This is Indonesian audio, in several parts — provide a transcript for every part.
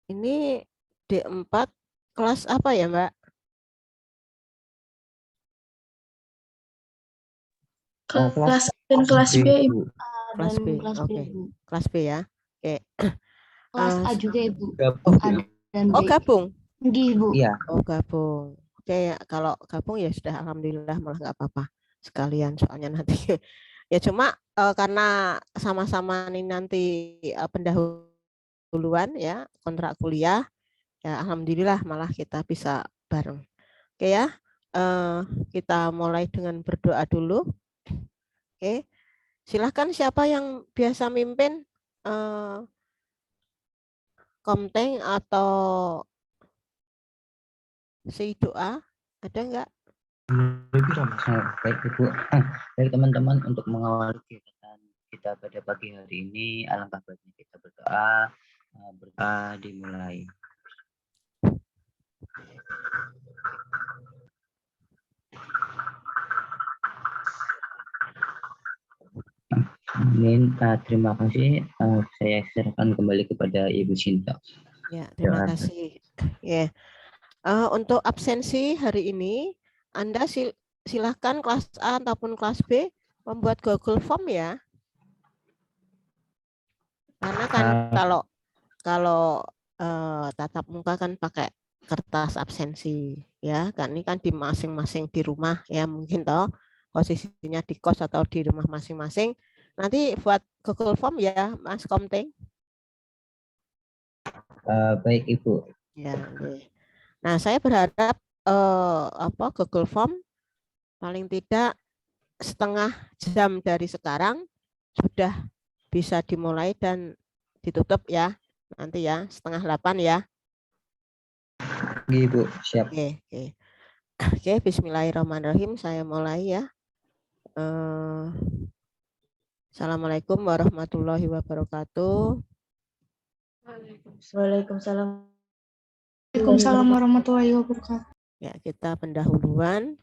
Ini D4 kelas apa ya, Mbak? Kelas dan kelas B, Ibu. Kelas B. Oke. Kelas B ya. Oke. Kelas A juga, Ibu. Oh, gabung. Ibu. Iya. Oh, gabung. Oke, kalau gabung ya sudah alhamdulillah, malah nggak apa-apa sekalian soalnya nanti ya cuma karena sama-sama ini nanti pendahuluan ya kontrak kuliah ya alhamdulillah malah kita bisa bareng. Oke ya, kita mulai dengan berdoa dulu. Oke, silahkan siapa yang biasa mimpin komteng atau si doa, ada enggak? Baik Ibu, baik teman-teman, untuk mengawali kegiatan kita pada pagi hari ini, alangkah baiknya kita berdoa. Berdoa dimulai. Amin. Terima kasih. Saya serahkan kembali kepada Ibu Cinta. Ya, terima kasih. Ya. Untuk absensi hari ini, Anda silahkan kelas A ataupun kelas B membuat Google Form ya. Karena kan kalau tatap muka kan pakai kertas absensi ya. Kan ini kan di masing-masing di rumah ya mungkin toh posisinya di kos atau di rumah masing-masing. Nanti buat Google Form ya, Mas Komteng. Baik Ibu. Ya. Nah, saya berharap Google Form paling tidak setengah jam dari sekarang sudah bisa dimulai dan ditutup ya. Nanti ya, 7:30 ya. Ibu, siap. Oke, bismillahirrahmanirrahim. Saya mulai ya. Assalamualaikum warahmatullahi wabarakatuh. Waalaikumsalam. Waalaikumsalam warahmatullahi wabarakatuh. Ya, kita pendahuluan.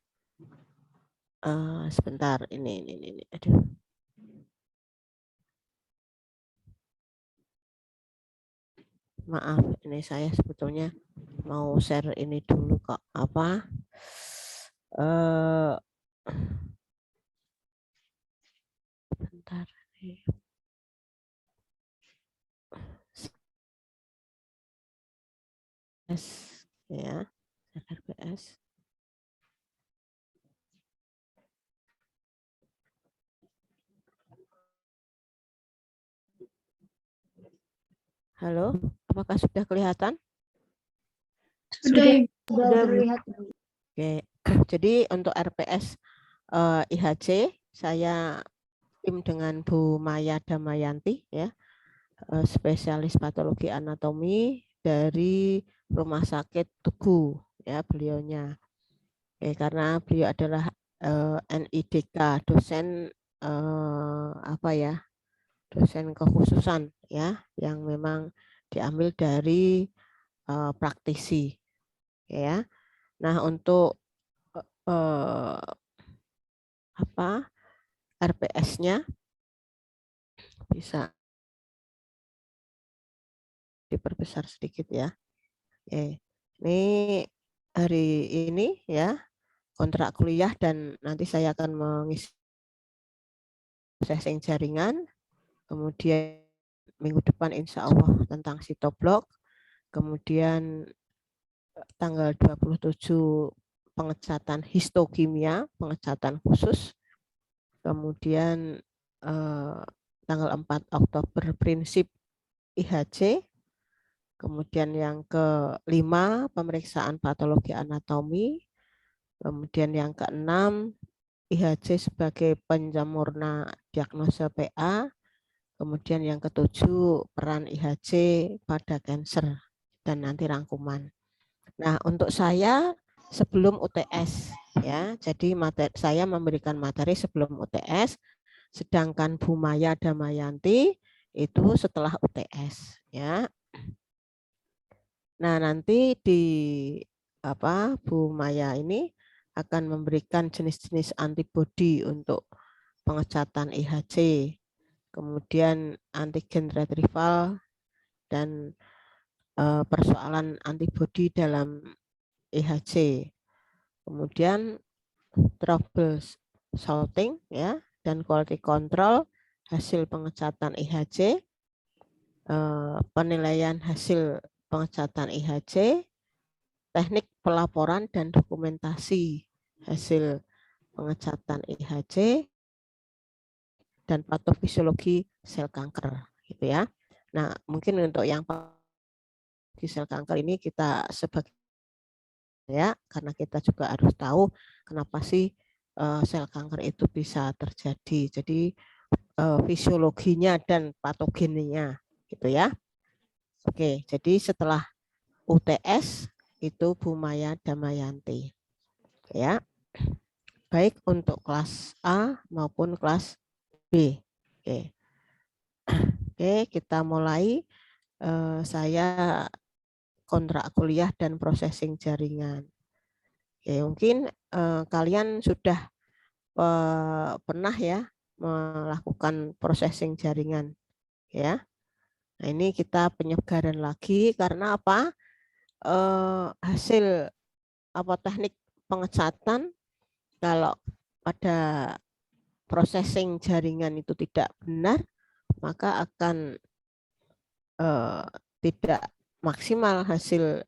Sebentar, ini. Aduh. Maaf, ini saya sebetulnya mau share ini dulu kok. Apa? Bentar. Ya, RPS. Halo, apakah sudah kelihatan? Sudah terlihat. Oke, jadi untuk RPS IHC saya tim dengan Bu Maya Damayanti ya, spesialis patologi anatomi dari Rumah Sakit Tugu ya beliaunya. Oke, karena beliau adalah NIDK, dosen dosen kekhususan ya yang memang diambil dari praktisi ya. Nah, untuk RPS-nya bisa diperbesar sedikit ya. Ini hari ini ya kontrak kuliah dan nanti saya akan mengisi processing jaringan. Kemudian minggu depan insya Allah tentang sitoblok. Kemudian tanggal 27 pengecatan histokimia, pengecatan khusus. Kemudian tanggal 4 Oktober prinsip IHC. Kemudian yang ke-5 pemeriksaan patologi anatomi. Kemudian yang ke-6 IHC sebagai penjamurna diagnosa PA. Kemudian yang ke-7 peran IHC pada kanker dan nanti rangkuman. Nah, untuk saya sebelum UTS ya. Jadi saya memberikan materi sebelum UTS, sedangkan Bu Maya Damayanti itu setelah UTS ya. Nah, nanti di Bu Maya ini akan memberikan jenis-jenis antibodi untuk pengecatan IHC. kemudian antigen retrieval, dan persoalan antibodi dalam IHC. Kemudian troubleshooting ya, dan quality control hasil pengecatan IHC, penilaian hasil pengecatan IHC, teknik pelaporan dan dokumentasi hasil pengecatan IHC, dan patofisiologi sel kanker gitu ya. Nah, mungkin untuk yang di sel kanker ini kita sebagai ya, karena kita juga harus tahu kenapa sih sel kanker itu bisa terjadi. Jadi fisiologinya dan patogennya gitu ya. Oke, jadi setelah UTS itu Bu Maya Damayanti. Ya. Baik untuk kelas A maupun kelas B. Oke. Oke, kita mulai. Saya kontrak kuliah dan processing jaringan. Oke, mungkin kalian sudah pernah ya melakukan processing jaringan ya. Nah, ini kita penyegaran lagi karena apa? Hasil teknik pengecatan kalau pada processing jaringan itu tidak benar, maka akan tidak maksimal hasil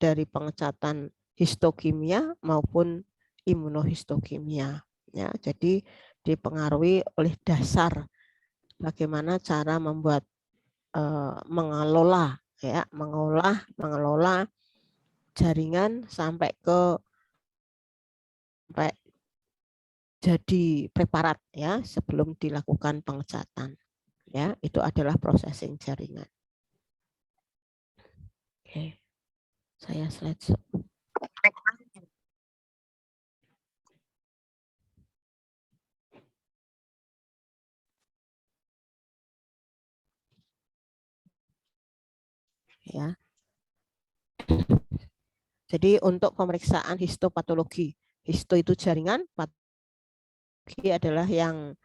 dari pengecatan histokimia maupun imunohistokimia. Ya, jadi dipengaruhi oleh dasar bagaimana cara membuat mengelola jaringan sampai jadi preparat ya sebelum dilakukan pengecatan. Ya, itu adalah processing jaringan. Oke. Saya slide. Ya. Jadi untuk pemeriksaan histopatologi, histo itu jaringan, patologi adalah yang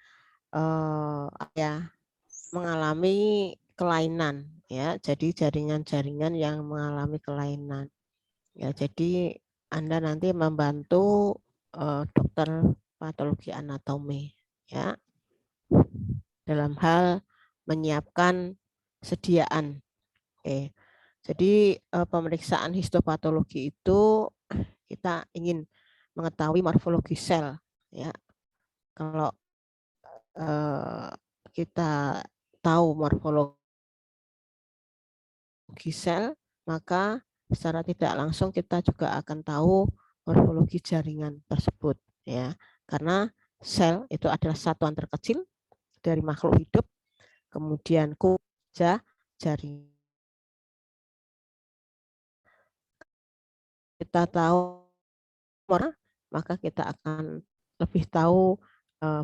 mengalami kelainan ya. Jadi jaringan-jaringan yang mengalami kelainan. Ya, jadi Anda nanti membantu dokter patologi anatomi ya dalam hal menyiapkan sediaan. Oke. Jadi pemeriksaan histopatologi itu kita ingin mengetahui morfologi sel ya. Kalau kita tahu morfologi sel, maka secara tidak langsung kita juga akan tahu morfologi jaringan tersebut ya. Karena sel itu adalah satuan terkecil dari makhluk hidup, kemudian jaringan. Kita tahu maka kita akan lebih tahu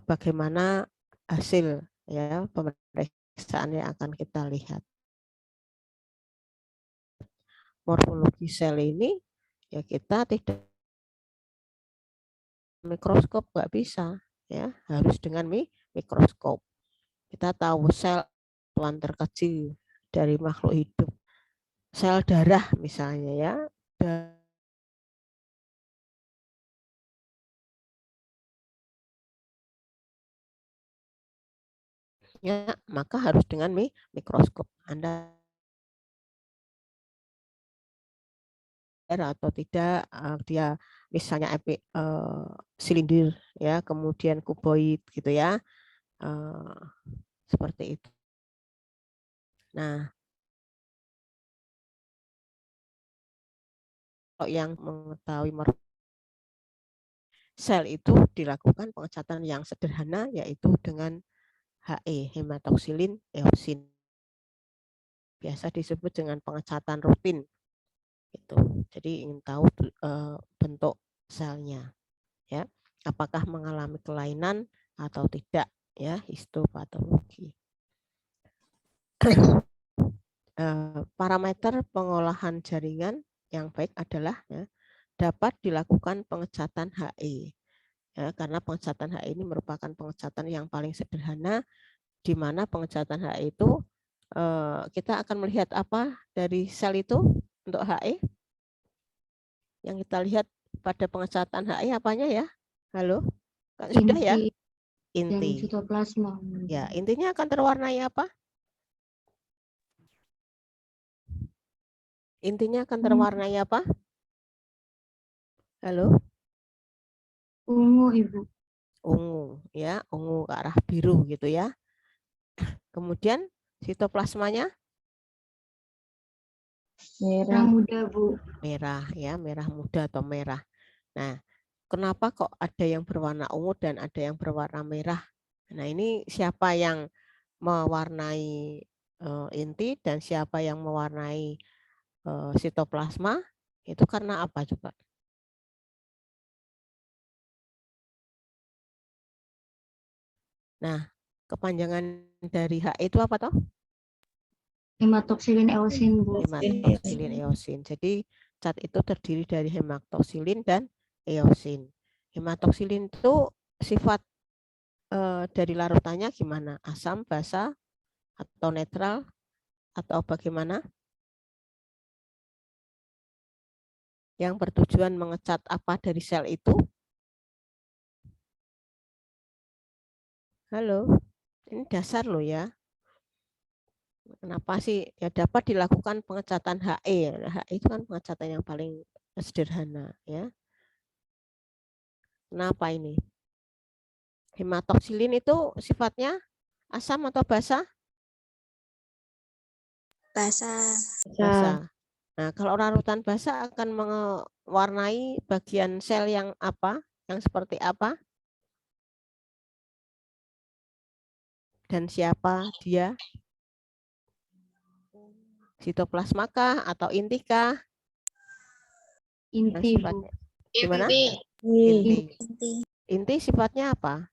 bagaimana hasil ya pemeriksaan yang akan kita lihat. Morfologi sel ini ya kita tidak mikroskop nggak bisa ya, harus dengan mikroskop. Kita tahu sel satuan terkecil dari makhluk hidup, sel darah misalnya ya. Ya, maka harus dengan mikroskop. Anda atau tidak dia misalnya silindir ya, kemudian kuboid gitu ya, seperti itu. Nah, kalau yang mengetahui sel itu dilakukan pengecatan yang sederhana yaitu dengan HE, hematoksilin eosin. Biasa disebut dengan pengecatan rutin. Itu. Jadi ingin tahu bentuk selnya. Ya. Apakah mengalami kelainan atau tidak ya, histopatologi. Parameter pengolahan jaringan yang baik adalah ya, dapat dilakukan pengecatan HE. Ya, karena pengecatan HE ini merupakan pengecatan yang paling sederhana di mana pengecatan HE itu kita akan melihat apa dari sel itu untuk HE? Yang kita lihat pada pengecatan HE apanya ya? Halo? Kan sudah ya? Inti dan Inti. sitoplasma. Ya, intinya akan terwarnai apa? Intinya akan terwarnai apa? Halo? Ungu, Ibu. Ungu, ya, ungu ke arah biru gitu ya. Kemudian sitoplasmanya Merah muda, Bu. merah ya, merah muda atau merah. Nah, kenapa kok ada yang berwarna ungu dan ada yang berwarna merah? Nah, ini siapa yang mewarnai inti dan siapa yang mewarnai sitoplasma? Itu karena apa coba? Nah, kepanjangan dari HE itu apa toh? Hematoksilin eosin, Bu. Hematoksilin eosin. Jadi cat itu terdiri dari hematoksilin dan eosin. Hematoksilin itu sifat dari larutannya gimana? Asam, basa, atau netral, atau bagaimana? Yang bertujuan mengecat apa dari sel itu? Halo, ini dasar loh ya. Kenapa sih ya dapat dilakukan pengecatan HE? HE itu kan pengecatan yang paling sederhana ya. Kenapa ini? Hematoksilin itu sifatnya asam atau basa? Basa. Basa. Nah, kalau larutan basa akan mewarnai bagian sel yang apa? Yang seperti apa? Dan siapa dia? Sitoplasma kah atau inti kah? Nah, Inti, Bu. sifatnya gimana? Inti. Inti sifatnya apa?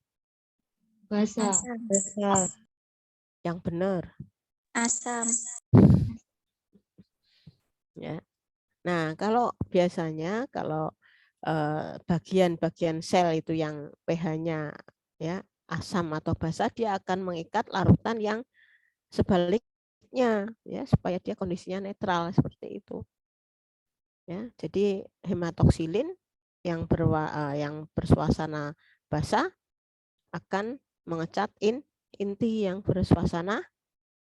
Basa. Yang benar. Asam. Ya. Nah, kalau biasanya kalau bagian-bagian sel itu yang pH-nya ya asam atau basa, dia akan mengikat larutan yang sebaliknya ya supaya dia kondisinya netral seperti itu. Ya, jadi hematoksilin yang bersuasana basa akan mengecat inti yang bersuasana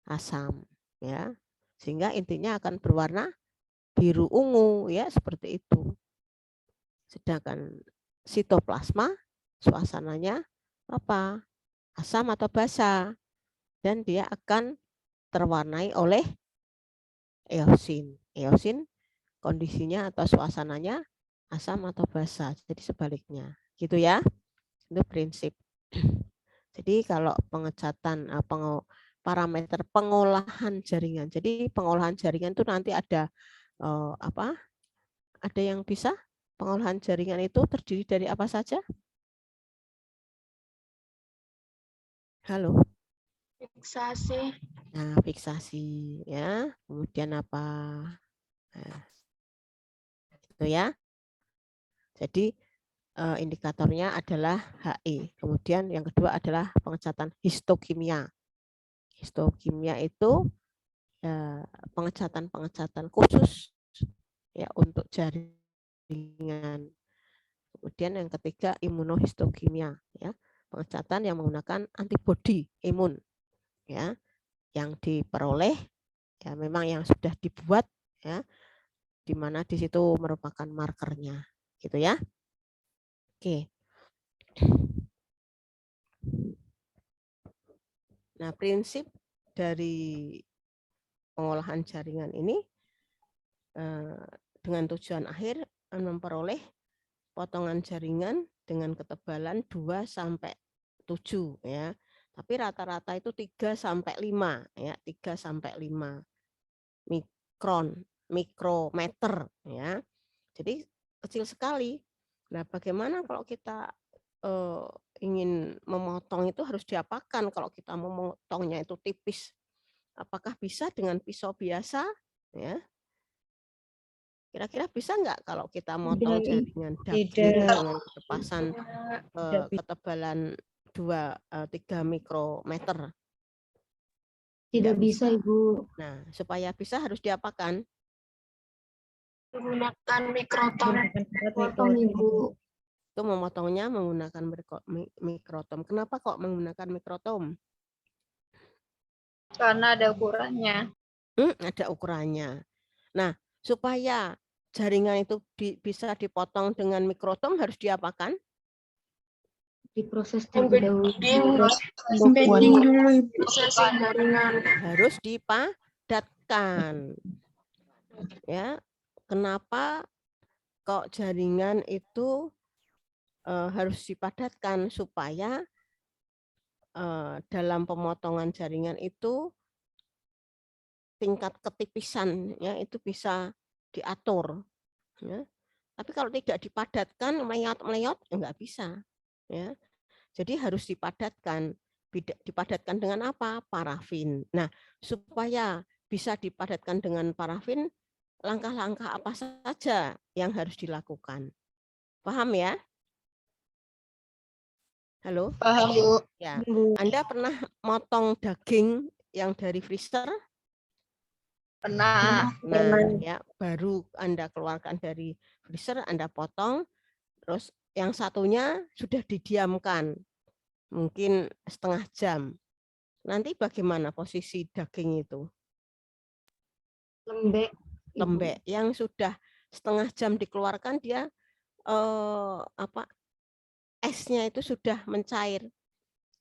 asam ya. Sehingga intinya akan berwarna biru ungu ya seperti itu. Sedangkan sitoplasma suasananya apa? Asam atau basa dan dia akan terwarnai oleh eosin. Eosin kondisinya atau suasananya asam atau basa. Jadi sebaliknya. Gitu ya. Itu prinsip. Jadi kalau pengecatan parameter pengolahan jaringan. Jadi pengolahan jaringan itu nanti ada apa? Ada yang bisa? Pengolahan jaringan itu terdiri dari apa saja? Halo. Fiksasi. Nah, fiksasi ya. Kemudian apa? Nah, itu ya. Jadi indikatornya adalah HE. Kemudian yang kedua adalah pengecatan histokimia. Histokimia itu pengecatan khusus ya untuk jaringan. Kemudian yang ketiga imunohistokimia ya. Pengecatan yang menggunakan antibodi imun ya yang diperoleh ya memang yang sudah dibuat ya di mana di situ merupakan markernya gitu ya. Oke. Nah, prinsip dari pengolahan jaringan ini dengan tujuan akhir memperoleh potongan jaringan dengan ketebalan 2 sampai 7 ya. Tapi rata-rata itu 3 sampai 5 ya, 3 sampai 5 mikrometer ya. Jadi kecil sekali. Nah, bagaimana kalau kita ingin memotong itu harus diapakan kalau kita memotongnya itu tipis? Apakah bisa dengan pisau biasa? Ya. Kira-kira bisa nggak kalau kita motong jaringan daging dengan ketebasan ketebalan 3 mikrometer? Tidak bisa, Ibu. Nah, supaya bisa harus diapakan? Menggunakan mikrotom. Potong, Ibu. Itu memotongnya menggunakan mikrotom. Kenapa kok menggunakan mikrotom? Karena ada ukurannya. Ada ukurannya. Nah, supaya jaringan itu bisa dipotong dengan mikrotom harus diapakan? Diproses terlebih dahulu. Embedding dulu. Prosesing jaringan. Harus dipadatkan. Ya, kenapa kok jaringan itu harus dipadatkan supaya dalam pemotongan jaringan itu tingkat ketipisan ya itu bisa diatur. Ya. Tapi kalau tidak dipadatkan meleot-meleot nggak bisa. Ya. Jadi harus dipadatkan. Dipadatkan dengan apa? Parafin. Nah, supaya bisa dipadatkan dengan parafin, langkah-langkah apa saja yang harus dilakukan? Paham ya? Halo? Paham, Bu. Ya. Anda pernah motong daging yang dari freezer? Pernah. Nah, ya, baru Anda keluarkan dari freezer, Anda potong, terus yang satunya sudah didiamkan, mungkin setengah jam. Nanti bagaimana posisi daging itu? Lembek. Ibu. Lembek. Yang sudah setengah jam dikeluarkan dia esnya itu sudah mencair,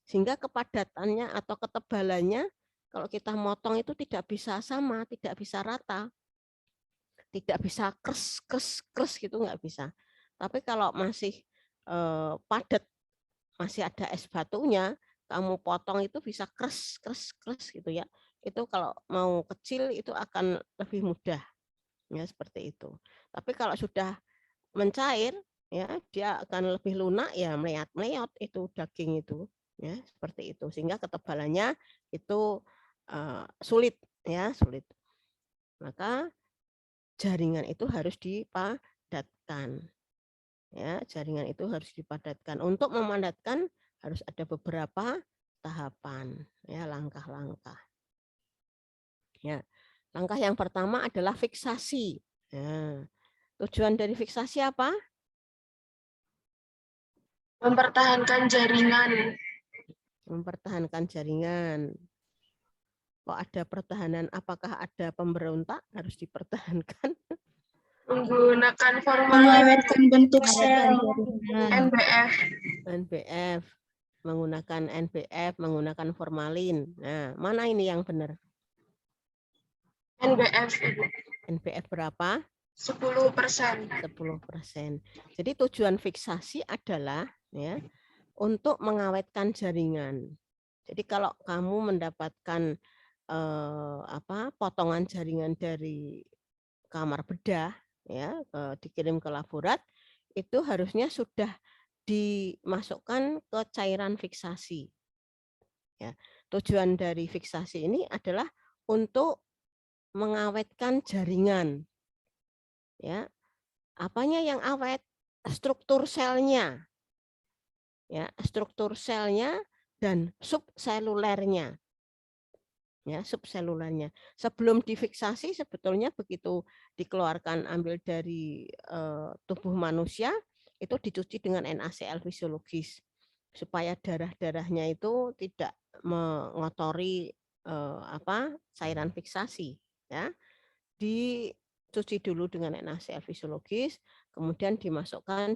sehingga kepadatannya atau ketebalannya kalau kita motong itu tidak bisa sama, tidak bisa rata, tidak bisa kres gitu, nggak bisa. Tapi kalau masih padat, masih ada es batunya, kamu potong itu bisa kres gitu ya. Itu kalau mau kecil itu akan lebih mudah, ya seperti itu. Tapi kalau sudah mencair, ya dia akan lebih lunak, ya meleot itu daging itu, ya seperti itu. Sehingga ketebalannya itu sulit, ya sulit. Maka jaringan itu harus dipadatkan. Ya, jaringan itu harus dipadatkan. Untuk memadatkan harus ada beberapa tahapan, ya langkah-langkah. Ya, langkah yang pertama adalah fiksasi. Ya. Tujuan dari fiksasi apa? Mempertahankan jaringan. Mempertahankan jaringan. Kok ada pertahanan? Apakah ada pemberontak? Harus dipertahankan. Menggunakan formalin. Mengawetkan bentuk sel. NBF. NBF. Menggunakan NBF, menggunakan formalin. Nah, mana ini yang benar? NBF. NBF berapa? 10%. 10%. Jadi tujuan fiksasi adalah ya untuk mengawetkan jaringan. Jadi kalau kamu mendapatkan potongan jaringan dari kamar bedah, ya dikirim ke laborat, itu harusnya sudah dimasukkan ke cairan fiksasi. Ya, tujuan dari fiksasi ini adalah untuk mengawetkan jaringan. Ya, apanya yang awet? Struktur selnya, ya struktur selnya dan subselulernya. Ya, subselulernya. Sebelum difiksasi sebetulnya begitu dikeluarkan ambil dari tubuh manusia itu dicuci dengan NaCl fisiologis supaya darah-darahnya itu tidak mengotori cairan fiksasi, ya. Dicuci dulu dengan NaCl fisiologis, kemudian dimasukkan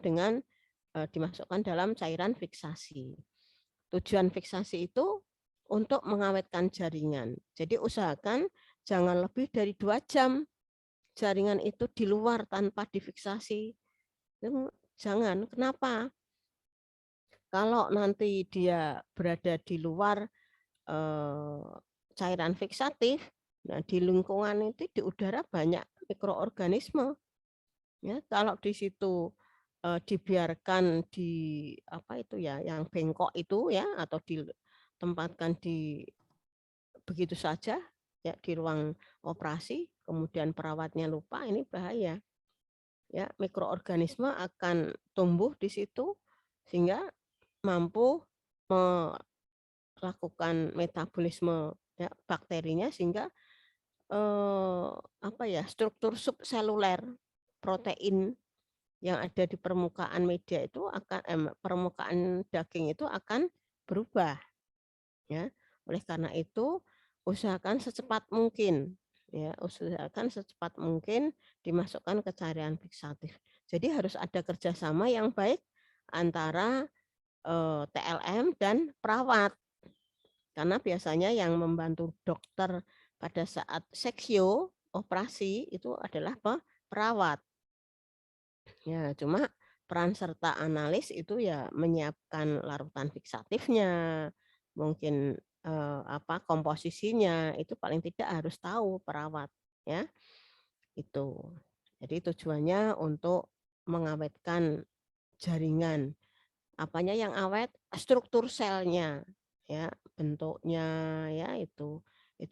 dalam cairan fiksasi. Tujuan fiksasi itu untuk mengawetkan jaringan. Jadi usahakan jangan lebih dari 2 jam jaringan itu di luar tanpa difiksasi. Jangan. Kenapa? Kalau nanti dia berada di luar cairan fiksatif, nah di lingkungan itu di udara banyak mikroorganisme. Ya, kalau di situ dibiarkan di yang bengkok itu ya atau ditempatkan di begitu saja ya di ruang operasi, kemudian perawatnya lupa, ini bahaya. Ya, mikroorganisme akan tumbuh di situ sehingga mampu melakukan metabolisme ya bakterinya, sehingga struktur subseluler protein yang ada di permukaan media itu akan permukaan daging itu akan berubah, ya. Oleh karena itu usahakan secepat mungkin, ya, usahakan secepat mungkin dimasukkan ke cairan fiksatif. Jadi harus ada kerjasama yang baik antara TLM dan perawat, karena biasanya yang membantu dokter pada saat seksio operasi itu adalah perawat. Ya, cuma peran serta analis itu ya menyiapkan larutan fiksatifnya, mungkin komposisinya itu paling tidak harus tahu perawat, ya. Itu. Jadi tujuannya untuk mengawetkan jaringan. Apanya yang awet? Struktur selnya, ya, bentuknya, ya, itu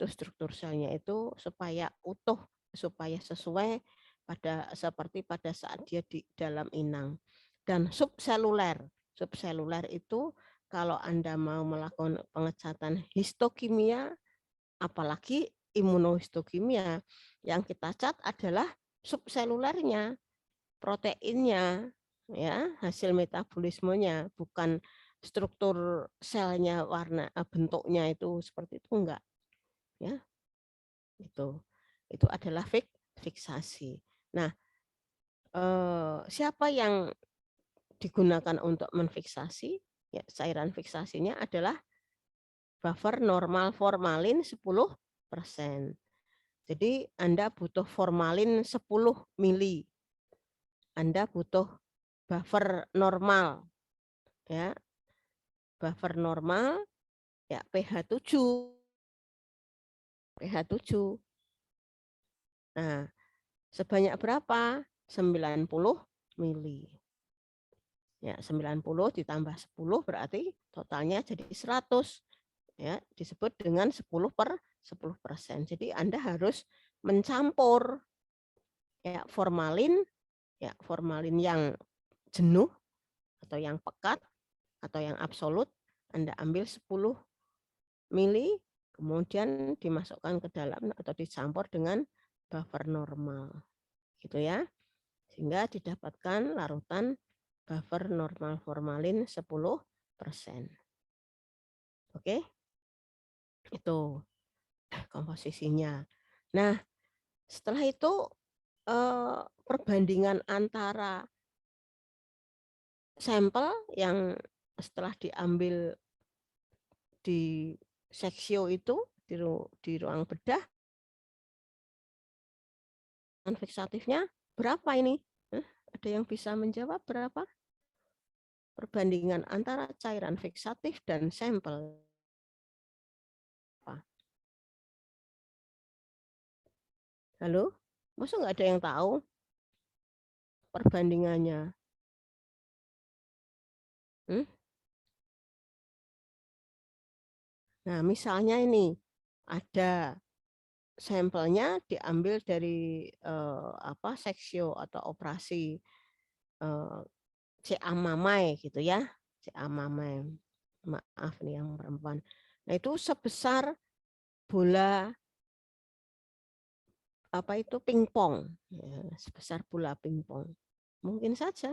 struktur selnya itu supaya utuh, supaya sesuai seperti pada saat dia di dalam inang. Dan subseluler itu kalau Anda mau melakukan pengecatan histokimia, apalagi imunohistokimia, yang kita cat adalah subselulernya, proteinnya, ya, hasil metabolismenya, bukan struktur selnya, warna bentuknya itu seperti itu, enggak, ya. Itu adalah fiksasi. Nah, siapa yang digunakan untuk menfiksasi? Ya, cairan fiksasinya adalah buffer normal formalin 10%. Jadi Anda butuh formalin 10 mili. Anda butuh buffer normal, ya, buffer normal, ya, pH 7. Nah, sebanyak berapa? 90 mili. Ya, 90 ditambah 10 berarti totalnya jadi 100. Ya, disebut dengan 10%. Jadi Anda harus mencampur, ya, formalin yang jenuh atau yang pekat atau yang absolut, Anda ambil 10 mili, kemudian dimasukkan ke dalam atau dicampur dengan buffer normal, gitu ya, sehingga didapatkan larutan buffer normal formalin 10%. Oke, itu komposisinya. Nah, setelah itu perbandingan antara sampel yang setelah diambil di seksio itu di ruang bedah, fiksatifnya berapa ini? Ada yang bisa menjawab berapa? Perbandingan antara cairan fiksatif dan sampel. Halo? Masa nggak ada yang tahu perbandingannya? Nah, misalnya ini ada sampelnya diambil dari seksio atau operasi CA mamai, gitu ya, CA mamai. Maaf nih yang perempuan. Nah, itu sebesar bola pingpong, ya, sebesar bola pingpong. Mungkin saja.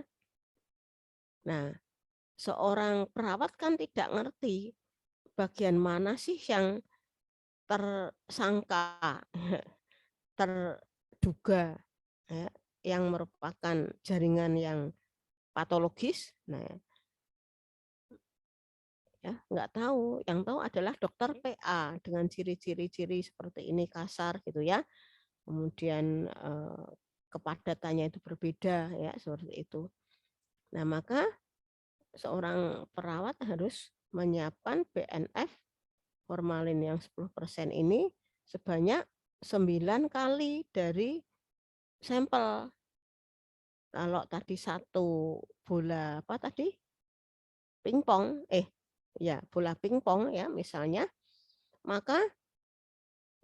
Nah, seorang perawat kan tidak ngerti bagian mana sih yang tersangka, terduga, ya, yang merupakan jaringan yang patologis. Nah, ya, nggak tahu. Yang tahu adalah dokter PA dengan ciri-ciri seperti ini, kasar, gitu ya. Kemudian kepadatannya itu berbeda, ya, seperti itu. Nah, maka seorang perawat harus menyiapkan BNF formalin yang 10% ini sebanyak 9 kali dari sampel. Kalau tadi satu bola pingpong, bola pingpong, ya, misalnya, maka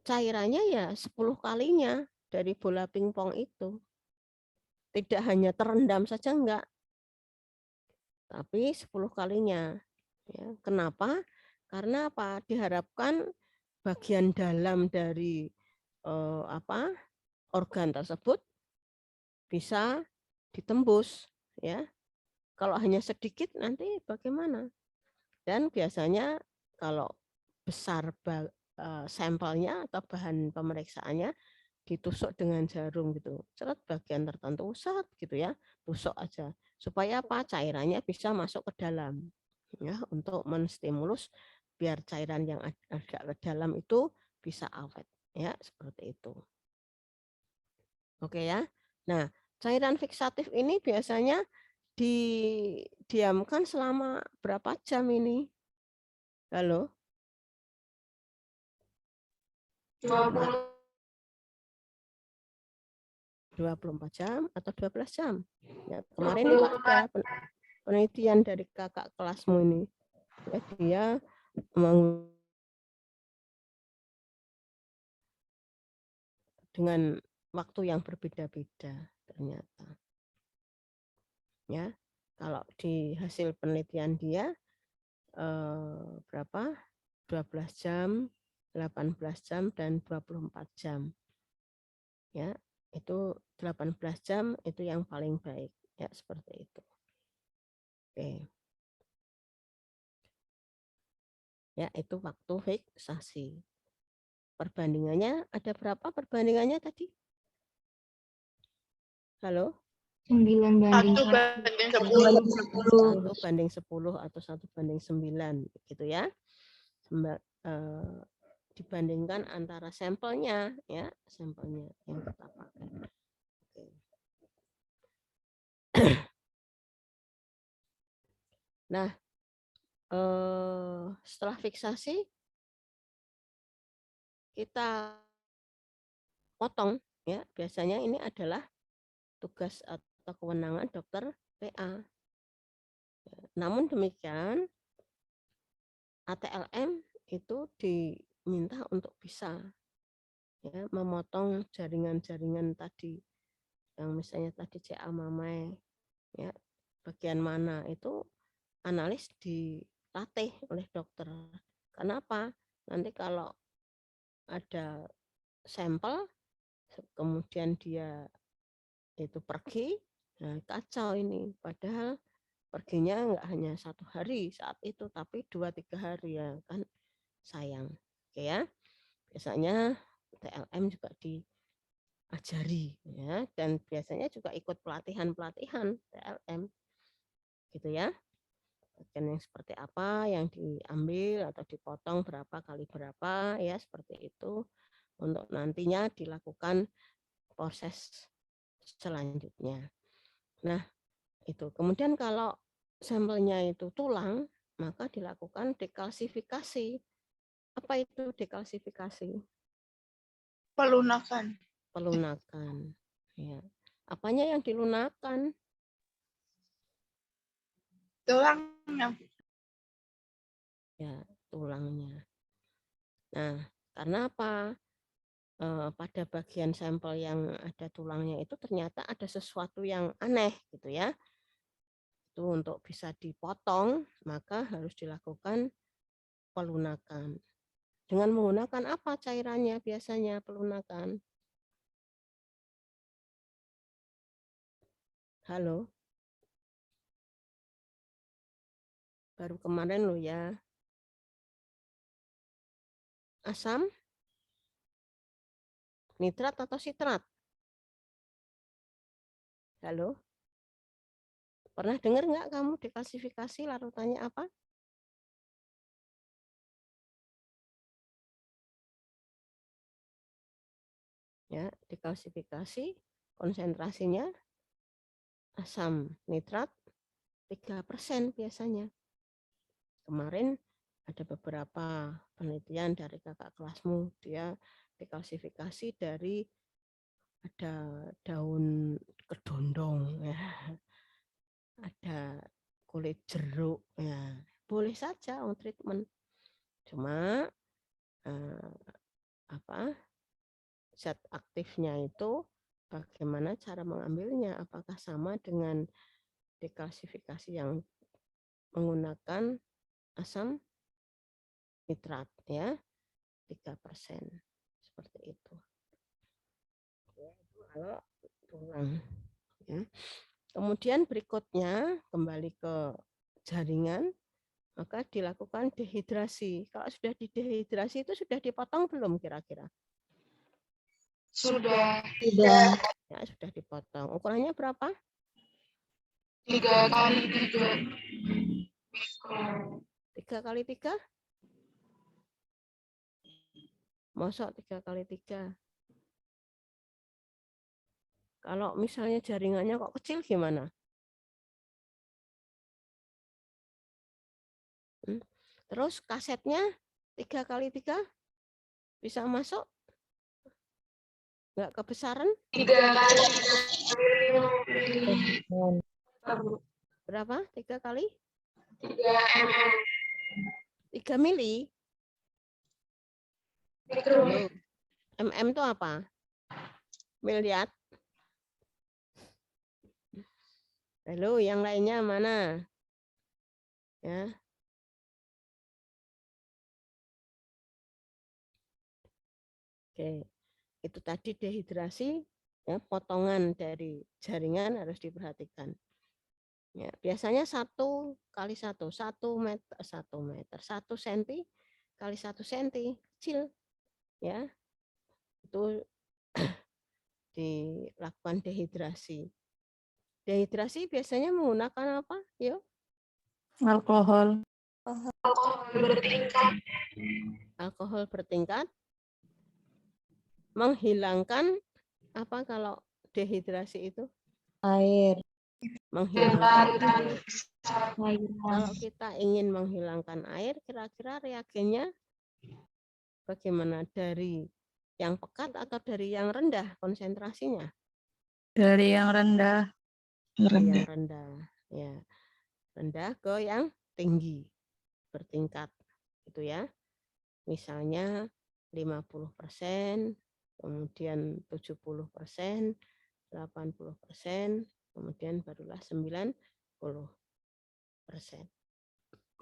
cairannya ya 10 kalinya dari bola pingpong itu. Tidak hanya terendam saja, enggak, tapi 10 kalinya. Ya, kenapa? Karena apa? Diharapkan bagian dalam dari organ tersebut bisa ditembus, ya. Kalau hanya sedikit nanti bagaimana? Dan biasanya kalau besar sampelnya atau bahan pemeriksaannya ditusuk dengan jarum gitu, seret bagian tertentu, seret gitu ya, tusuk aja supaya apa? Cairannya bisa masuk ke dalam, ya, untuk menstimulus biar cairan yang agak ke dalam itu bisa awet, ya, seperti itu. Oke ya. Nah, cairan fiksatif ini biasanya didiamkan selama berapa jam ini? Halo? 24 jam atau 12 jam. Ya, kemarin itu ada penelitian dari kakak kelasmu ini. Ya, dia dengan waktu yang berbeda-beda ternyata. Ya, kalau di hasil penelitian dia berapa? 12 jam, 18 jam dan 24 jam. Ya, itu 18 jam itu yang paling baik, ya, seperti itu. Oke. Ya, itu waktu fiksasi. Perbandingannya ada berapa perbandingannya tadi? Halo? 9 banding 1 banding 10. 1 banding 10 atau 1 banding 9 gitu ya. Dibandingkan antara sampelnya, ya, sampelnya yang kita pakai. Oke. Nah, setelah fiksasi kita potong, ya, biasanya ini adalah tugas atau kewenangan dokter PA. Namun demikian, ATLM itu diminta untuk bisa, ya, memotong jaringan-jaringan tadi, yang misalnya tadi CA mamae, ya, bagian mana itu analis dilatih oleh dokter. Kenapa? Nanti kalau ada sampel, kemudian dia itu pergi, nah kacau ini. Padahal perginya nggak hanya 1 hari saat itu, tapi 2-3 hari, ya kan, sayang. Oke ya, biasanya TLM juga diajari, ya, dan biasanya juga ikut pelatihan-pelatihan TLM, gitu ya. Bagian yang seperti apa yang diambil atau dipotong berapa kali berapa, ya, seperti itu untuk nantinya dilakukan proses selanjutnya. Nah, itu. Kemudian kalau sampelnya itu tulang, maka dilakukan dekalsifikasi. Apa itu dekalsifikasi? Pelunakan. Pelunakan. Ya. Apanya yang dilunakan? Tulangnya. Ya, tulangnya. Nah, karena apa? Pada bagian sampel yang ada tulangnya itu ternyata ada sesuatu yang aneh gitu ya. Itu untuk bisa dipotong maka harus dilakukan pelunakan. Dengan menggunakan apa cairannya biasanya pelunakan? Halo? Baru kemarin loh ya. Asam? Nitrat atau sitrat? Halo? Pernah dengar nggak kamu dekalsifikasi larutannya apa? Ya, dekalsifikasi konsentrasinya asam nitrat 3% biasanya. Kemarin ada beberapa penelitian dari kakak kelasmu, dia dekalsifikasi dari ada daun kedondong, ya, ada kulit jeruk, ya, boleh saja treatment. Cuma zat aktifnya itu bagaimana cara mengambilnya? Apakah sama dengan dekalsifikasi yang menggunakan asam nitrat, ya? 3%. Seperti itu. Ya, itu kalau tulang. Ya. Kemudian berikutnya kembali ke jaringan, maka dilakukan dehidrasi. Kalau sudah didehidrasi itu sudah dipotong belum kira-kira? Sudah Sudah. Ya, sudah dipotong. Ukurannya berapa? 3 kali 3. 3 kali 3? Mosok 3 kali 3. Kalau misalnya jaringannya kok kecil gimana? Terus kasetnya 3 kali 3 bisa masuk? Nggak kebesaran? 3 kali 3. Berapa? 3 kali? 3 mm. 3 mili? Mikro. Halo. MM itu apa? Miliar? Halo, yang lainnya mana? Ya. Oke. Itu tadi dehidrasi, ya, potongan dari jaringan harus diperhatikan. Ya, biasanya 1 kali 1 meter, 1 senti kali 1 senti, kecil, ya. Itu dilakukan dehidrasi. Dehidrasi biasanya menggunakan apa? Yuk. Alkohol. Alkohol bertingkat. Alkohol bertingkat menghilangkan apa kalau dehidrasi itu? Air. Menghilangkan air. Air. Kalau kita ingin menghilangkan air, kira-kira reagennya bagaimana? Dari yang pekat atau dari yang rendah konsentrasinya? Dari yang rendah. Dari yang rendah, ya. Rendah ke yang tinggi, bertingkat, gitu ya. Misalnya 50%, kemudian 70%, 80%, kemudian barulah 90%.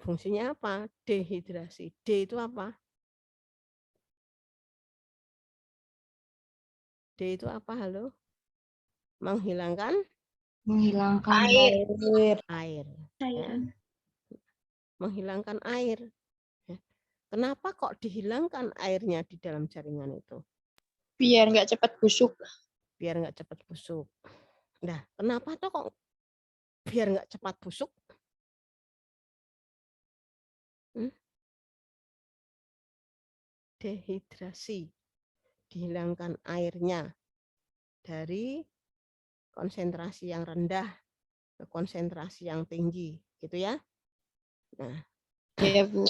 Fungsinya apa? Dehidrasi. D itu apa? D itu apa? Halo? Menghilangkan Menghilangkan air. Ya. Menghilangkan air. Ya. Kenapa kok dihilangkan airnya di dalam jaringan itu? Biar nggak cepat busuk. Biar nggak cepat busuk. Nah, kenapa tuh kok biar nggak cepat busuk? Dehidrasi. Dihilangkan airnya dari konsentrasi yang rendah ke konsentrasi yang tinggi, gitu ya. Nah, Ya, Bu.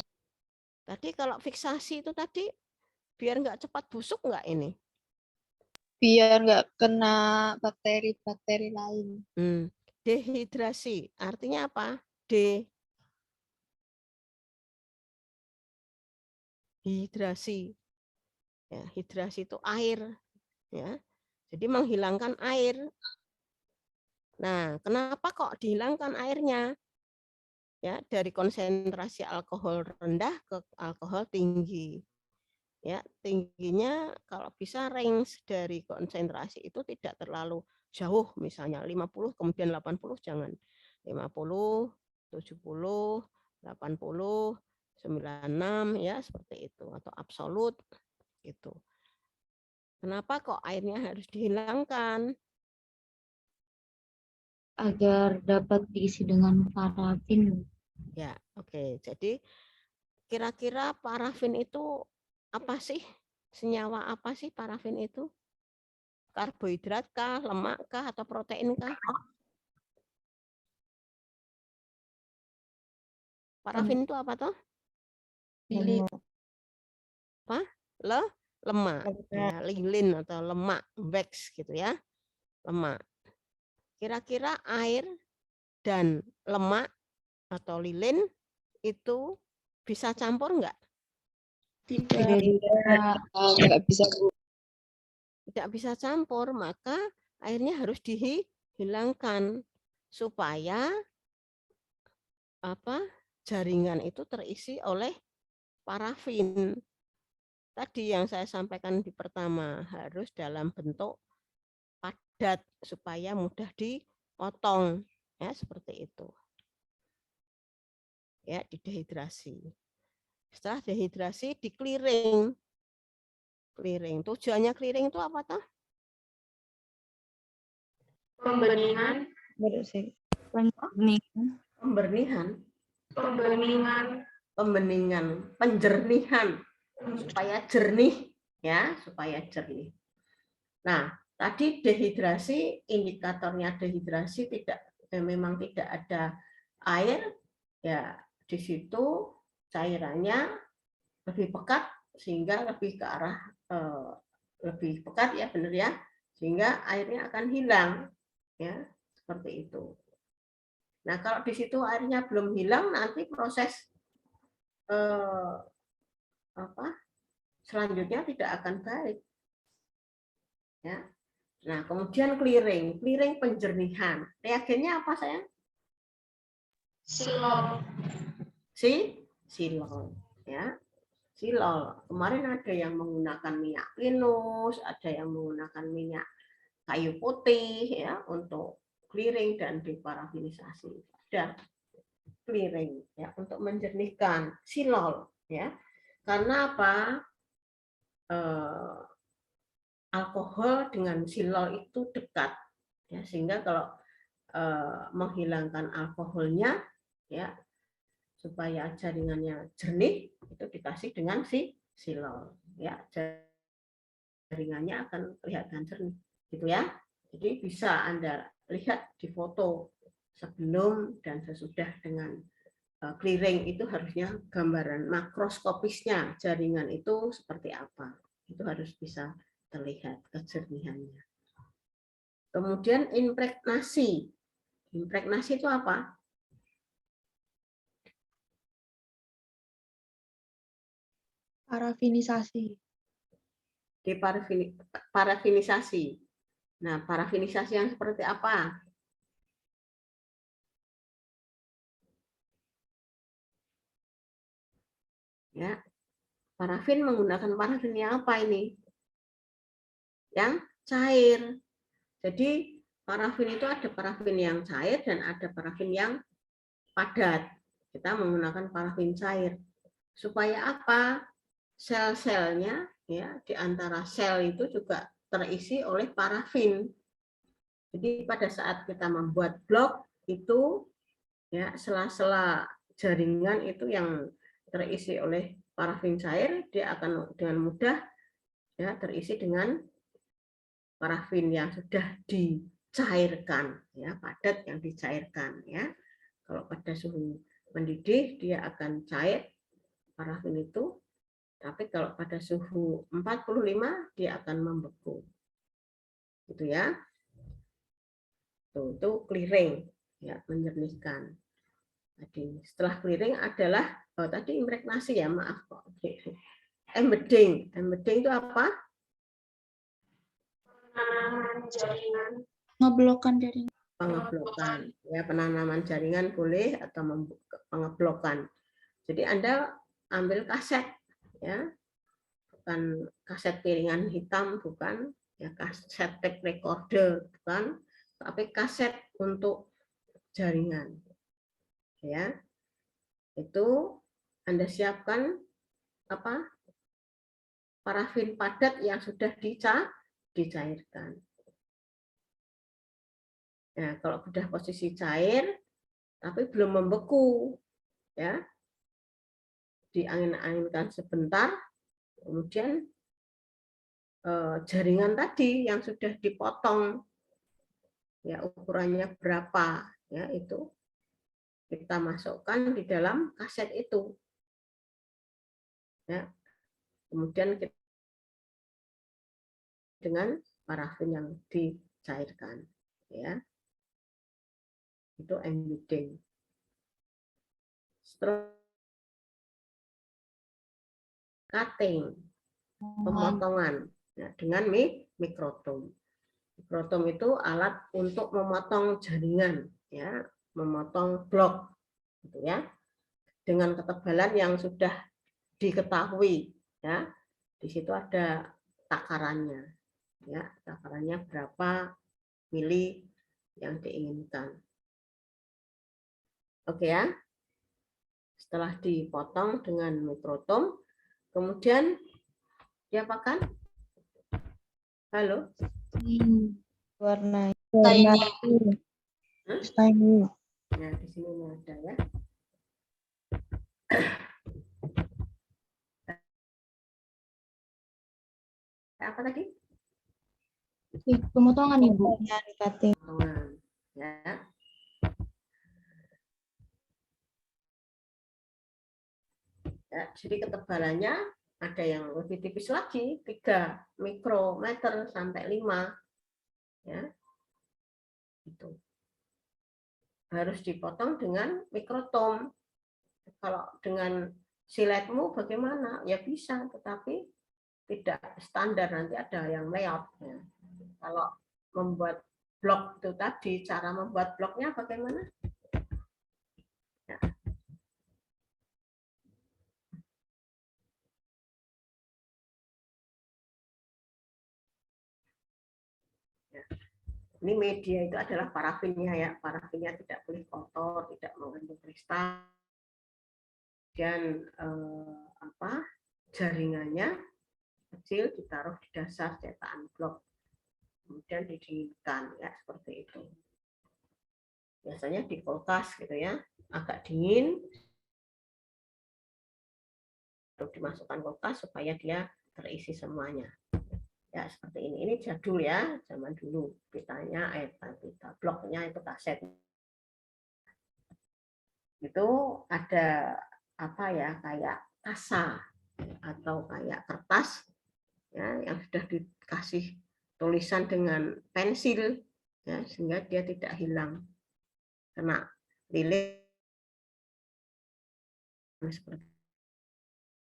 tadi kalau fiksasi itu tadi biar nggak cepat busuk nggak ini? Biar nggak kena bakteri-bakteri lain. Dehidrasi artinya apa? Dehidrasi. Ya, hidrasi itu air, ya. Jadi menghilangkan air. Nah, kenapa kok dihilangkan airnya? Ya, dari konsentrasi alkohol rendah ke alkohol tinggi. Ya, tingginya kalau bisa range dari konsentrasi itu tidak terlalu jauh, misalnya 50 kemudian 80 jangan. 50, 70, 80, 96 ya seperti itu atau absolut gitu. Kenapa kok airnya harus dihilangkan? agar dapat diisi dengan parafin. Ya, oke. Jadi kira-kira parafin itu apa sih? Senyawa apa sih parafin itu? Karbohidrat kah, lemak kah, atau protein kah? Parafin itu apa toh? Apa? Lemak. Ya, lilin atau lemak, wax gitu ya. Lemak. Kira-kira air dan lemak atau lilin itu bisa campur enggak? Tidak bisa, Bu. Tidak bisa campur, maka airnya harus dihilangkan supaya apa? Jaringan itu terisi oleh parafin. tadi yang saya sampaikan di pertama, harus dalam bentuk padat supaya mudah dipotong, ya seperti itu. Ya, didehidrasi. Setelah dehidrasi, di-clearing. Clearing. Tujuannya clearing itu apa toh? Pembeningan. Pembernihan. Pembeningan. Pembeningan, penjernihan supaya jernih, ya, supaya jernih. Nah, tadi dehidrasi, indikatornya dehidrasi memang tidak ada air, ya di situ cairannya lebih pekat sehingga lebih ke arah lebih pekat, ya benar ya, sehingga airnya akan hilang, ya seperti itu. Nah, kalau di situ airnya belum hilang, nanti proses selanjutnya tidak akan baik. Ya. Nah, kemudian clearing penjernihan. Reagennya apa sayang? Silol. Silol. Ya, silol. Kemarin ada yang menggunakan minyak pinus, ada yang menggunakan minyak kayu putih, ya, untuk clearing dan deparafinisasi. Ada clearing, ya, untuk menjernihkan silol, ya. Karena apa? Alkohol dengan silol itu dekat, ya, sehingga kalau menghilangkan alkoholnya, ya, supaya jaringannya jernih, itu dikasih dengan silol, ya, jaringannya akan kelihatan jernih, gitu ya. Jadi bisa Anda lihat di foto sebelum dan sesudah dengan clearing itu harusnya gambaran makroskopisnya jaringan itu seperti apa. Itu harus bisa terlihat kejernihannya. Kemudian impregnasi. Impregnasi itu apa? Parafinisasi. Parafinisasi. Nah, parafinisasi yang seperti apa? Ya, parafin menggunakan parafin yang apa ini? Yang cair. Jadi parafin itu ada parafin yang cair dan ada parafin yang padat. Kita menggunakan parafin cair. Supaya apa? Sel-selnya, ya, di antara sel itu juga terisi oleh parafin. Jadi pada saat kita membuat blok itu, ya, sela-sela jaringan itu yang terisi oleh parafin cair, dia akan dengan mudah, ya, terisi dengan parafin yang sudah dicairkan, ya, padat yang dicairkan, ya. Kalau pada suhu mendidih dia akan cair parafin itu, tapi kalau pada suhu 45 dia akan membeku. Gitu ya. Itu clearing, ya, menjernihkan. Tadi setelah clearing adalah tadi impregnasi, ya, maaf kok. Embedding. Embedding itu apa? Penanaman jaringan. Ngeblokan jaringan. Pengeblokan, ya, penanaman jaringan boleh atau pengeblokan. Jadi Anda ambil kaset, ya, bukan kaset piringan hitam, bukan, ya, kaset tape recorder, bukan, tapi kaset untuk jaringan, ya. Itu Anda siapkan apa? Parafin padat yang sudah dicairkan. Nah, kalau sudah posisi cair tapi belum membeku, ya, diangin-anginkan sebentar, kemudian jaringan tadi yang sudah dipotong, ya, ukurannya berapa, ya, itu kita masukkan di dalam kaset itu, ya, kemudian kita dengan parafin yang dicairkan, ya, itu embedding. Setelah cutting, pemotongan, ya, dengan mikrotom. Mikrotom itu alat untuk memotong jaringan, ya, memotong blok, gitu ya, dengan ketebalan yang sudah diketahui, ya. Di situ ada takarannya, ya, takarannya berapa mili yang diinginkan. Oke ya. Setelah dipotong dengan mikrotom, kemudian diapakan? Halo? Warna Tiny. tiny. Nah, di sini ada ya. Apa tadi? Pemotongan Ibu. Potongan, ya. Ya, jadi ketebalannya ada yang lebih tipis lagi, 3 mikrometer sampai 5, ya. Itu harus dipotong dengan mikrotom. Kalau dengan siletmu bagaimana? Ya bisa, tetapi tidak standar, nanti ada yang layout. Ya. Kalau membuat blok itu tadi, cara membuat bloknya bagaimana? Ya. Ya. Ini media itu adalah parafinnya ya. Parafinnya tidak boleh kotor, tidak mengandung kristal. Dan jaringannya kecil ditaruh di dasar cetakan blok. Kemudian didinginkan ya, seperti itu. Biasanya di kulkas gitu ya, agak dingin, lalu dimasukkan kulkas supaya dia terisi semuanya. Ya seperti ini. Ini jadul ya, zaman dulu. Pitanya, pita bloknya itu kaset. Itu ada apa ya, kayak kasa atau kayak kertas ya, yang sudah dikasih tulisan dengan pensil ya, sehingga dia tidak hilang kena lilin, seperti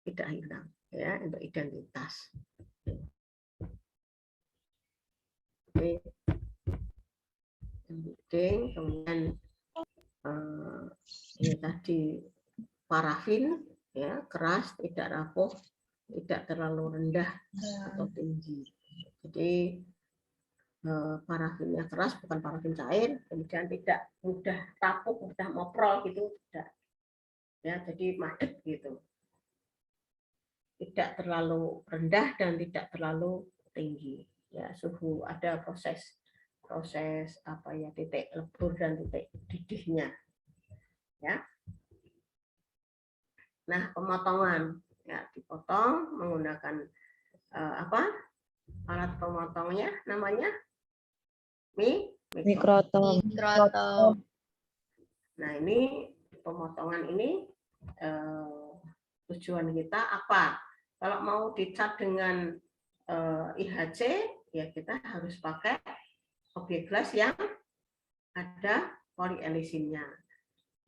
tidak hilang ya, untuk identitas. Oke. Yang penting kemudian ini tadi parafin ya, keras, tidak rapuh, tidak terlalu rendah atau tinggi. Jadi parafinnya keras, bukan parafin cair, kemudian tidak mudah rapuh, mudah moprol gitu, tidak. Ya, jadi madet gitu. Tidak terlalu rendah dan tidak terlalu tinggi. Ya, suhu ada proses apa ya, titik lebur dan titik didihnya. Ya. Nah, pemotongan ya, dipotong menggunakan apa? Alat pemotongnya namanya Mikrotom. Nah, ini pemotongan ini tujuan kita apa? Kalau mau dicat dengan IHC, ya kita harus pakai objek gelas yang ada polyelisinnya.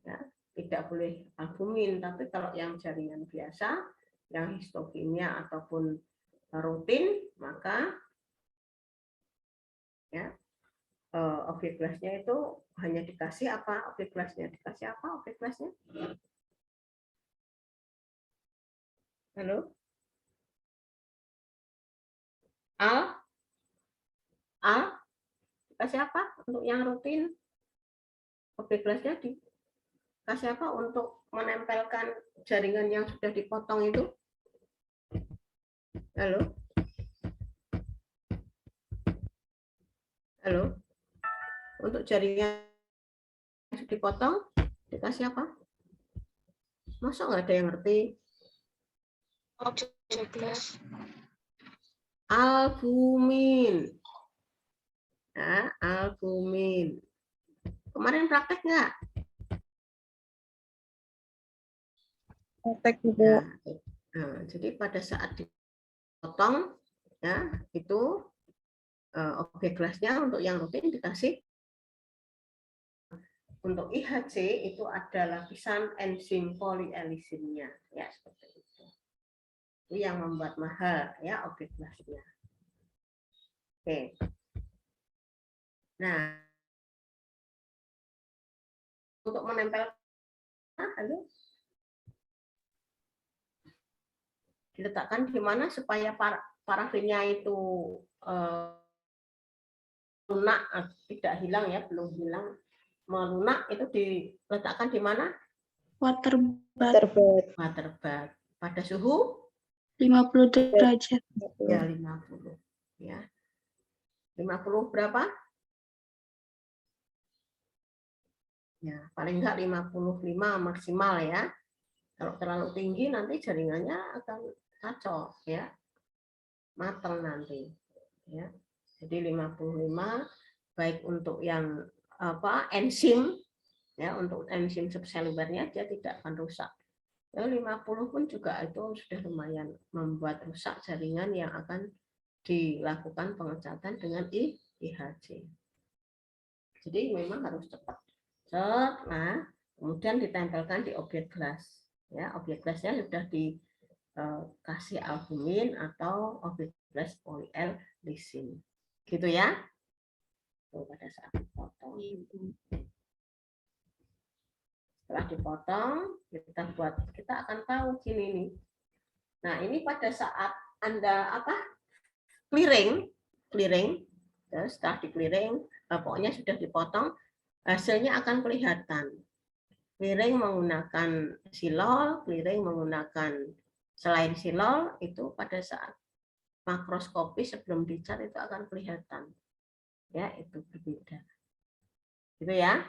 Ya, tidak boleh albumin, tapi kalau yang jaringan biasa, yang histokimia ataupun rutin, maka ya objek gelasnya itu hanya dikasih apa? Objek gelasnya dikasih apa? Objek gelasnya? Halo? Al, dikasih apa untuk yang rutin? Objek gelasnya dikasih apa untuk menempelkan jaringan yang sudah dipotong itu? Halo? Halo? Untuk jaringan yang sudah dipotong, dikasih apa? Masa nggak ada yang ngerti? Objek gelas. Albumin. Ya, albumin. Kemarin praktek nggak? Praktek Ibu. Ya. Nah, jadi pada saat dipotong, ya itu objek gelasnya untuk yang rutin dikasih. Untuk IHC itu ada lapisan enzim polyelisinnya, ya seperti itu. Itu yang membuat mahal ya objek gelasnya. Oke. Nah, untuk menempel, halo, diletakkan di mana supaya parafinnya itu lunak, tidak hilang ya, belum hilang, melunak, itu diletakkan di mana? Water bath Terbit. Water bath. Pada suhu 50 derajat. ya 50 ya. 50 berapa? Ya, paling enggak 55 maksimal ya. Kalau terlalu tinggi nanti jaringannya akan kacau ya. Matang nanti ya. Jadi 55 baik untuk yang enzim ya, untuk enzim subselulernya dia tidak akan rusak. Ya, 50 pun juga itu sudah lumayan membuat rusak jaringan yang akan dilakukan pengecatan dengan IHC. Jadi memang harus cepat. Nah, kemudian ditempelkan di objek gelas. Ya, objek gelasnya sudah dikasih albumin atau objek gelas polyl lisin. Gitu ya. Tuh, pada saat dipotong. Setelah dipotong, kita akan tahu gini nih. Nah, ini pada saat Anda clearing, setelah di-clearing, pokoknya sudah dipotong, hasilnya akan kelihatan. Clearing menggunakan silol, clearing menggunakan selain silol, itu pada saat makroskopi sebelum dicat itu akan kelihatan. Ya, itu berbeda. Gitu ya.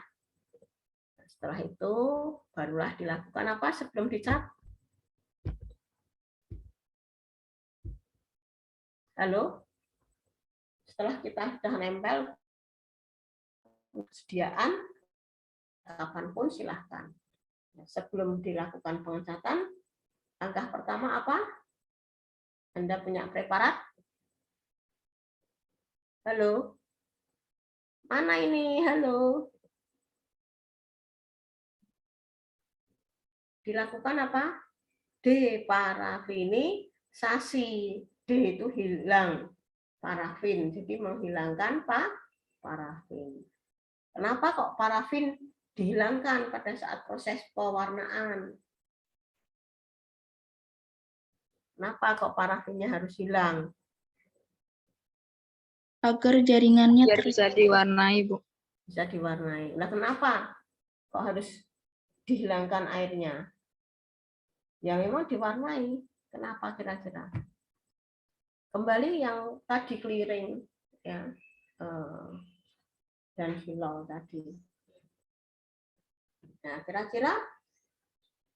Setelah itu barulah dilakukan apa sebelum dicat? Halo? Setelah kita sudah nempel persediaan, kapanpun silahkan. Sebelum dilakukan pengecatan, langkah pertama apa? Anda punya preparat? Halo? Mana ini? Halo? Dilakukan apa? Deparafinisasi. D itu hilang parafin, jadi menghilangkan parafin. Kenapa kok parafin dihilangkan pada saat proses pewarnaan? Kenapa kok parafinnya harus hilang? Agar jaringannya Biar bisa diwarnai, Bu. Bisa diwarnai. Nah, kenapa kok harus dihilangkan airnya? Ya memang diwarnai. Kenapa kira-kira? Kembali yang tadi clearing ya, dan silol tadi. Nah, kira-kira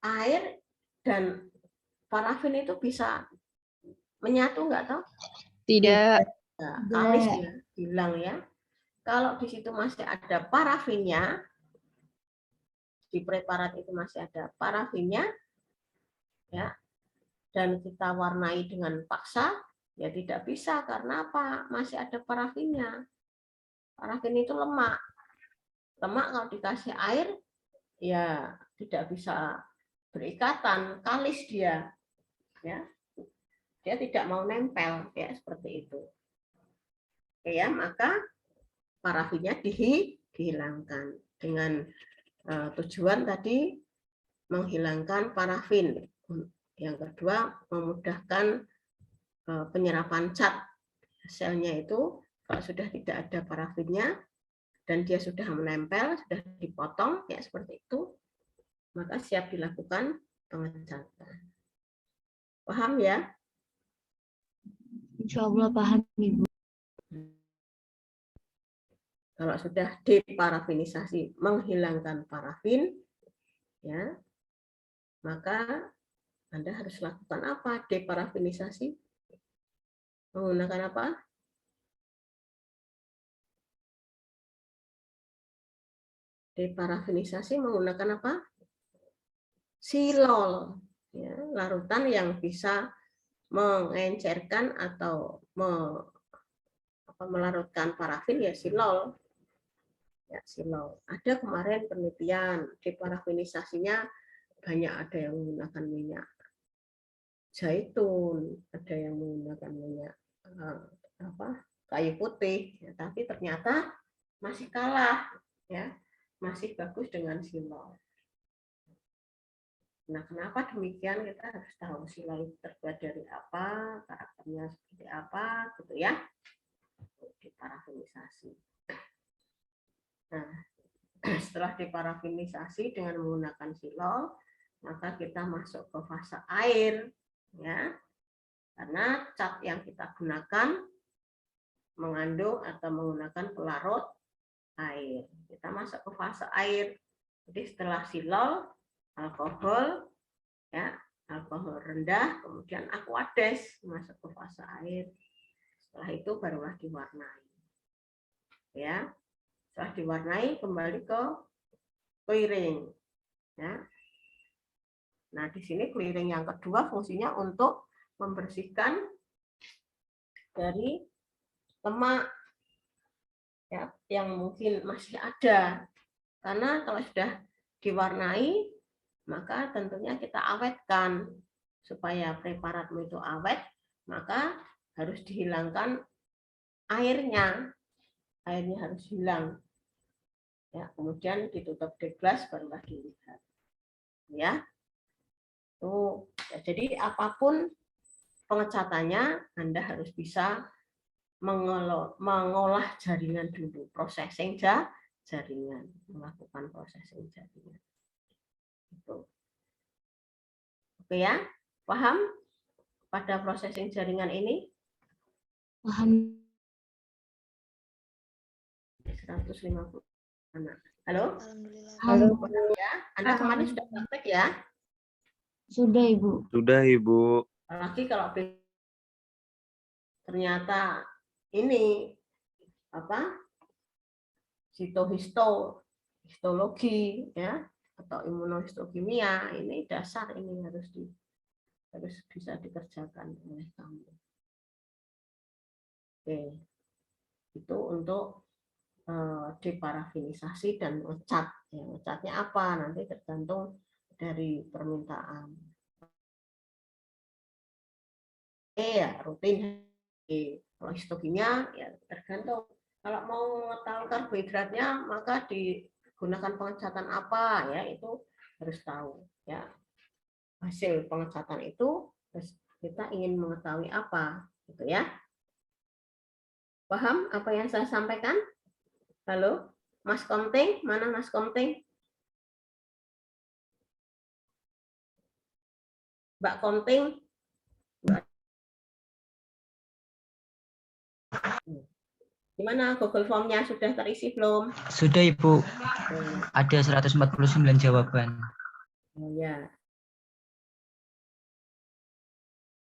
air dan parafin itu bisa menyatu nggak toh? Tidak. Nah, kalis ya, hilang ya. Kalau di situ masih ada parafinnya, di preparat itu masih ada parafinnya, ya, dan kita warnai dengan paksa, ya tidak bisa. Karena apa? Masih ada parafinnya. Parafin itu lemak. Lemak kalau dikasih air, ya tidak bisa berikatan, kalis dia. Ya. Dia tidak mau nempel, ya seperti itu. Oke ya, maka parafinnya dihilangkan dengan tujuan tadi menghilangkan parafin. Yang kedua, memudahkan penyerapan cat. Selnya itu kalau sudah tidak ada parafinnya dan dia sudah menempel, sudah dipotong ya seperti itu, maka siap dilakukan pengecatan. Paham ya? Insya Allah paham, Ibu. Kalau sudah deparafinisasi, menghilangkan parafin, ya, maka Anda harus lakukan apa? Deparafinisasi menggunakan apa? Deparafinisasi menggunakan apa? Silol, ya, larutan yang bisa mengencerkan atau melarutkan parafin ya silol. Ya, silol. Ada kemarin penelitian deparafinisasinya banyak, ada yang menggunakan minyak zaitun, ada yang menggunakan minyak kayu putih, ya, tapi ternyata masih kalah, ya, masih bagus dengan silol. Nah, kenapa demikian? Kita harus tahu sila itu terbuat dari apa, karakternya seperti apa, gitu ya. Diparafinisasi. Nah, setelah diparafinisasi dengan menggunakan silol, maka kita masuk ke fase air, ya. Karena cat yang kita gunakan mengandung atau menggunakan pelarut air. Kita masuk ke fase air. Jadi setelah silol, alkohol, ya, alkohol rendah, kemudian aquades masuk ke fase air. Setelah itu barulah diwarnai. Ya, setelah diwarnai kembali ke clearing. Ya. Nah, di sini clearing yang kedua fungsinya untuk membersihkan dari lemak, ya, yang mungkin masih ada. Karena kalau sudah diwarnai, maka tentunya kita awetkan. Supaya preparatmu itu awet, maka harus dihilangkan airnya. Airnya harus hilang. Ya, kemudian ditutup di gelas barulah dilihat. Ya. Tuh, ya, jadi apapun pengecatannya, Anda harus bisa mengolah jaringan dulu, processing jaringan, melakukan processing jaringan. Itu. Oke ya, paham pada processing jaringan ini? Paham. 150 anak. Halo? Halo. Ya, Anda kemarin sudah praktek ya? Sudah, Ibu. Sudah, Ibu. Apalagi kalau ternyata ini apa? Histologi ya, atau imunohistokimia, ini dasar, ini harus bisa dikerjakan oleh kamu. Oke. Itu untuk deparafinisasi dan ngecat. Ya, ngecatnya apa? Nanti tergantung dari permintaan. Ya, rutin. Kalau histokimia ya tergantung. Kalau mau tahu karbohidratnya, maka digunakan pengecatan apa, ya itu harus tahu. Ya, hasil pengecatan itu kita ingin mengetahui apa, gitu ya. Paham apa yang saya sampaikan? Halo, Mas Komting, mana Mas Komting? Mbak Komting? Gimana Google Form-nya sudah terisi belum? Sudah, Ibu. Ada 149 jawaban. Oh ya.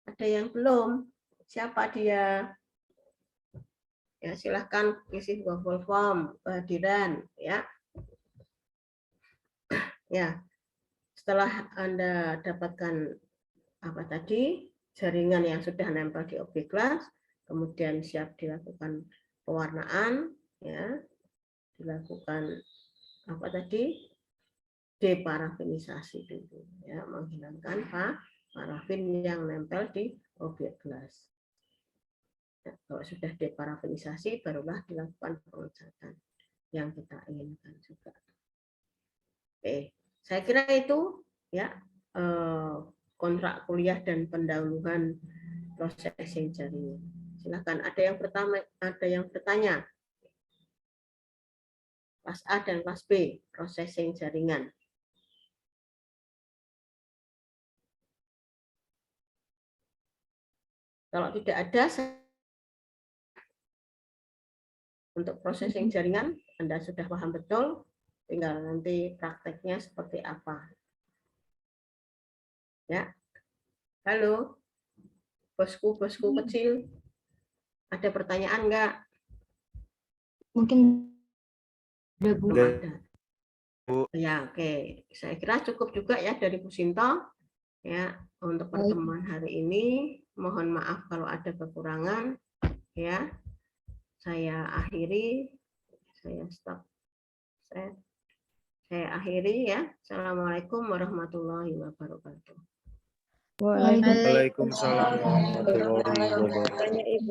Ada yang belum? Siapa dia? Ya, silahkan isi Google Form kehadiran, ya. Ya. Setelah Anda dapatkan apa tadi? Jaringan yang sudah nempel di objek kelas, kemudian siap dilakukan pewarnaan, ya. Dilakukan apa tadi? Deparafinisasi dulu, ya, menghilangkan parafin yang nempel di objek kelas. Nah, kalau sudah deparafinisasi, barulah dilakukan pengecatan yang kita inginkan juga. Oke, saya kira itu ya kontrak kuliah dan pendahuluan processing jaringan. Silakan, ada yang bertanya. Kelas A dan kelas B, processing jaringan. Kalau tidak ada, untuk processing jaringan Anda sudah paham betul, tinggal nanti prakteknya seperti apa. Ya. Halo, bosku kecil. Ada pertanyaan enggak? Mungkin ada, Bu. Ada. Ya, oke. Saya kira cukup juga ya dari Bu Sinto. Ya, untuk pertemuan hari ini, mohon maaf kalau ada kekurangan. Ya. Saya akhiri, saya stop. Saya akhiri ya. Assalamualaikum warahmatullahi wabarakatuh. Waalaikumsalam. Waalaikumsalam warahmatullahi wabarakatuh.